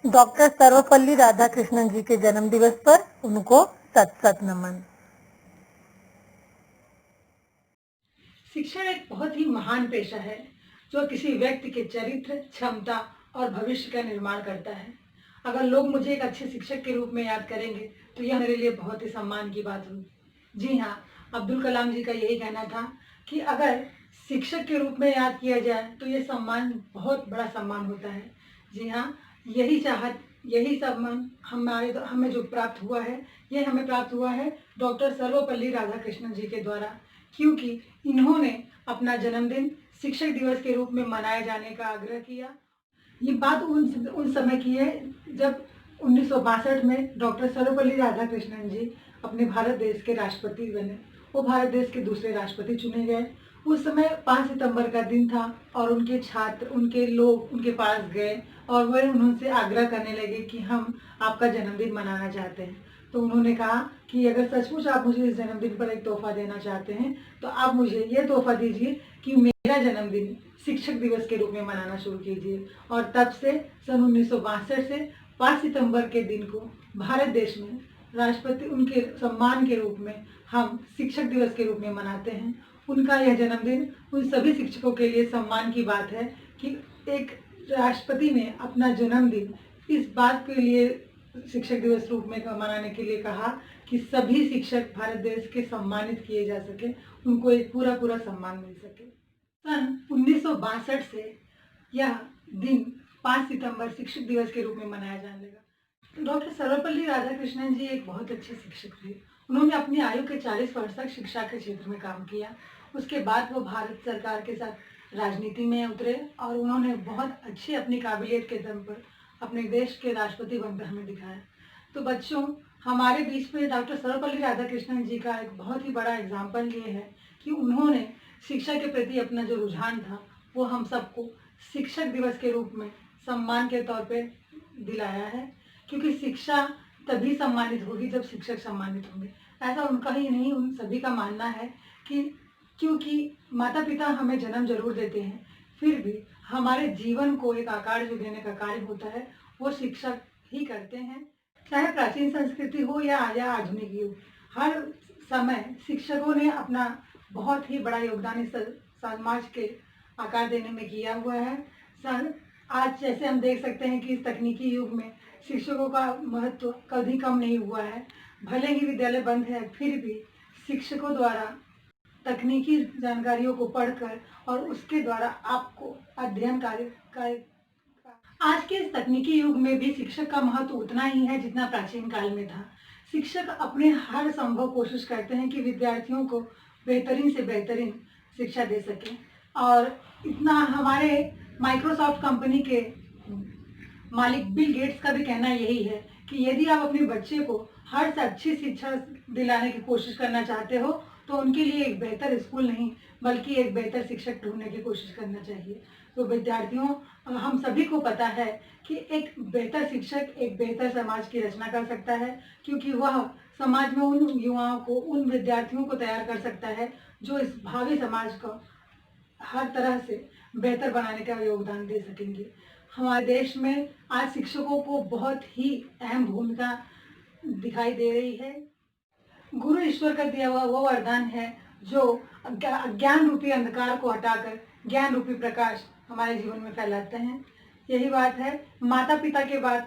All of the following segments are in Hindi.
डॉक्टर सर्वपल्ली राधाकृष्णन जी के जन्म दिवस पर उनको सत सत नमन। शिक्षण एक बहुत ही महान पेशा है जो किसी व्यक्ति के चरित्र, क्षमता और भविष्य का निर्माण करता है। अगर लोग मुझे एक अच्छे शिक्षक के रूप में याद करेंगे तो यह मेरे लिए बहुत ही सम्मान की बात होगी। जी हाँ, अब्दुल कलाम जी का यही कहना था कि अगर शिक्षक के रूप में याद किया जाए तो ये सम्मान बहुत बड़ा सम्मान होता है। जी हाँ, यही चाहत, यही सम्मान हमें जो प्राप्त हुआ है, ये हमें प्राप्त हुआ है डॉक्टर सर्वपल्ली राधाकृष्णन जी के द्वारा, क्योंकि इन्होंने अपना जन्मदिन शिक्षक दिवस के रूप में मनाए जाने का आग्रह किया। ये बात उन समय की है जब 1962 में डॉक्टर सर्वपल्ली राधाकृष्णन जी अपने भारत देश के राष्ट्रपति बने। वो भारत देश के दूसरे राष्ट्रपति चुने गए। उस समय 5 सितंबर का दिन था और उनके छात्र, उनके लोग उनके पास गए और वह उनसे आग्रह करने लगे कि हम आपका जन्मदिन मनाना चाहते हैं। तो उन्होंने कहा कि अगर सचमुच आप मुझे इस जन्मदिन पर एक तोहफा देना चाहते हैं तो आप मुझे ये तोहफा दीजिए कि मेरा जन्मदिन शिक्षक दिवस के रूप में मनाना शुरू कीजिए। और तब से सन 1962 से 5 सितंबर के दिन को भारत देश में राष्ट्रपति उनके सम्मान के रूप में हम शिक्षक दिवस के रूप में मनाते हैं। उनका यह जन्मदिन उन सभी शिक्षकों के लिए सम्मान की बात है कि एक राष्ट्रपति ने अपना जन्मदिन इस बात के लिए शिक्षक दिवस रूप में मनाने के लिए कहा कि सभी शिक्षक भारत देश के सम्मानित किए जा सके, उनको एक पूरा सम्मान मिल सके। सन 1962 से यह दिन 5 सितंबर शिक्षक दिवस के रूप में मनाया जाने लगा। डॉक्टर सर्वपल्ली राधाकृष्णन जी एक बहुत अच्छे शिक्षक थे। उन्होंने अपनी आयु के 40 वर्ष तक शिक्षा के क्षेत्र में काम किया। उसके बाद वो भारत सरकार के साथ राजनीति में उतरे और उन्होंने बहुत अच्छी अपनी काबिलियत के दम पर अपने देश के राष्ट्रपति बनकर हमें दिखाया। तो बच्चों, हमारे बीच में डॉक्टर सर्वपल्ली राधाकृष्णन जी का एक बहुत ही बड़ा एग्जाम्पल ये है कि उन्होंने शिक्षा के प्रति अपना जो रुझान था वो हम सबको शिक्षक दिवस के रूप में सम्मान के तौर पे दिलाया है, क्योंकि शिक्षा तभी सम्मानित होगी जब शिक्षक सम्मानित होंगे। ऐसा उनका ही नहीं, उन सभी का मानना है कि क्योंकि माता पिता हमें जन्म जरूर देते हैं, फिर भी हमारे जीवन को एक आकार जो देने का कार्य होता है वो शिक्षक ही करते हैं। चाहे प्राचीन संस्कृति हो या आधुनिक युग, हर समय शिक्षकों ने अपना बहुत ही बड़ा योगदान इस समाज के आकार देने में किया हुआ है। आज जैसे हम देख सकते हैं कि इस तकनीकी युग में शिक्षकों का महत्व कभी कम नहीं हुआ है। भले ही विद्यालय बंद है, फिर भी शिक्षकों द्वारा तकनीकी जानकारियों को पढ़कर और उसके द्वारा आपको अध्ययन कार्य आज के इस तकनीकी युग में भी शिक्षक का महत्व उतना ही है जितना प्राचीन काल में था। शिक्षक अपने हर संभव कोशिश करते हैं कि विद्यार्थियों को बेहतरीन से बेहतरीन शिक्षा दे सके। और इतना हमारे माइक्रोसॉफ्ट कंपनी के मालिक बिल गेट्स का भी कहना यही है कि यदि आप अपने बच्चे को हर से अच्छी शिक्षा दिलाने की कोशिश करना चाहते हो तो उनके लिए एक बेहतर स्कूल नहीं बल्कि एक बेहतर शिक्षक ढूंढने की कोशिश करना चाहिए। तो विद्यार्थियों, हम सभी को पता है कि एक बेहतर शिक्षक एक बेहतर समाज की रचना कर सकता है, क्योंकि वह समाज में उन युवाओं को, उन विद्यार्थियों को तैयार कर सकता है जो इस भावी समाज को हर तरह से बेहतर बनाने का योगदान दे सकेंगे। हमारे देश में आज शिक्षकों को बहुत ही अहम भूमिका दिखाई दे रही है। गुरु ईश्वर का दिया हुआ वो वरदान है जो अज्ञान रूपी अंधकार को हटाकर ज्ञान रूपी प्रकाश हमारे जीवन में फैलाते हैं। यही बात है, माता पिता के बाद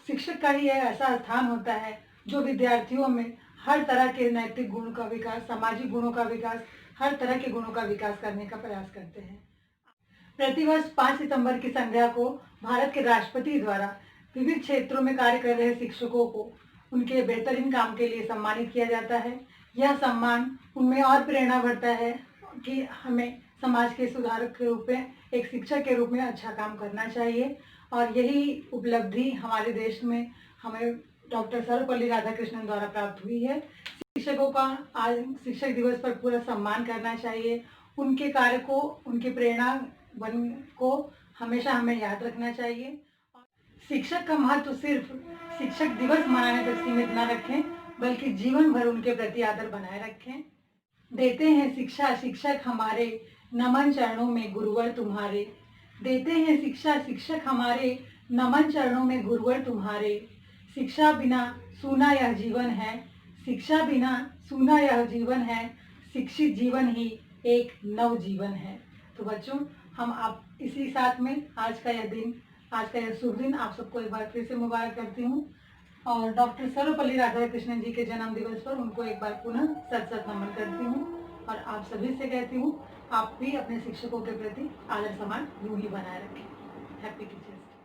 शिक्षक का ही ऐसा स्थान होता है जो विद्यार्थियों में हर तरह के नैतिक गुण का विकास, सामाजिक गुणों का विकास, हर तरह के गुणों का विकास करने का प्रयास करते हैं। प्रतिवर्ष 5 सितंबर की संध्या को भारत के राष्ट्रपति द्वारा विविध क्षेत्रों में कार्य कर रहे शिक्षकों को उनके बेहतरीन काम के लिए सम्मानित किया जाता है। यह सम्मान उनमें और प्रेरणा भरता है कि हमें समाज के सुधारक के रूप में, एक शिक्षक के रूप में अच्छा काम करना चाहिए। और यही उपलब्धि हमारे देश में हमें डॉक्टर सर्वपल्ली राधाकृष्णन द्वारा प्राप्त हुई है। शिक्षकों का आज शिक्षक दिवस पर पूरा सम्मान करना चाहिए। उनके कार्य को, उनकी प्रेरणा को हमेशा हमें याद रखना चाहिए। शिक्षक का महत्व सिर्फ शिक्षक दिवस मनाने तक सीमित न रखें, बल्कि जीवन भर उनके प्रति आदर बनाए रखें। देते हैं शिक्षा शिक्षक हमारे, नमन चरणों में गुरुवर तुम्हारे। देते हैं शिक्षा शिक्षक हमारे, नमन चरणों में गुरुवर तुम्हारे, शिक्षा बिना सूना यह जीवन है, शिक्षा बिना सूना यह जीवन है, शिक्षित जीवन ही एक नव जीवन है। तो बच्चों, हम आप इसी साथ में आज का यह शुभ दिन आप सबको एक बार फिर से मुबारक करती हूँ और डॉक्टर सर्वपल्ली राधाकृष्णन जी के जन्म दिवस पर उनको एक बार पुनः सत सत नमन करती हूँ और आप सभी से कहती हूँ आप भी अपने शिक्षकों के प्रति आदर सम्मान यूं ही बनाए रखें। Happy teachers day.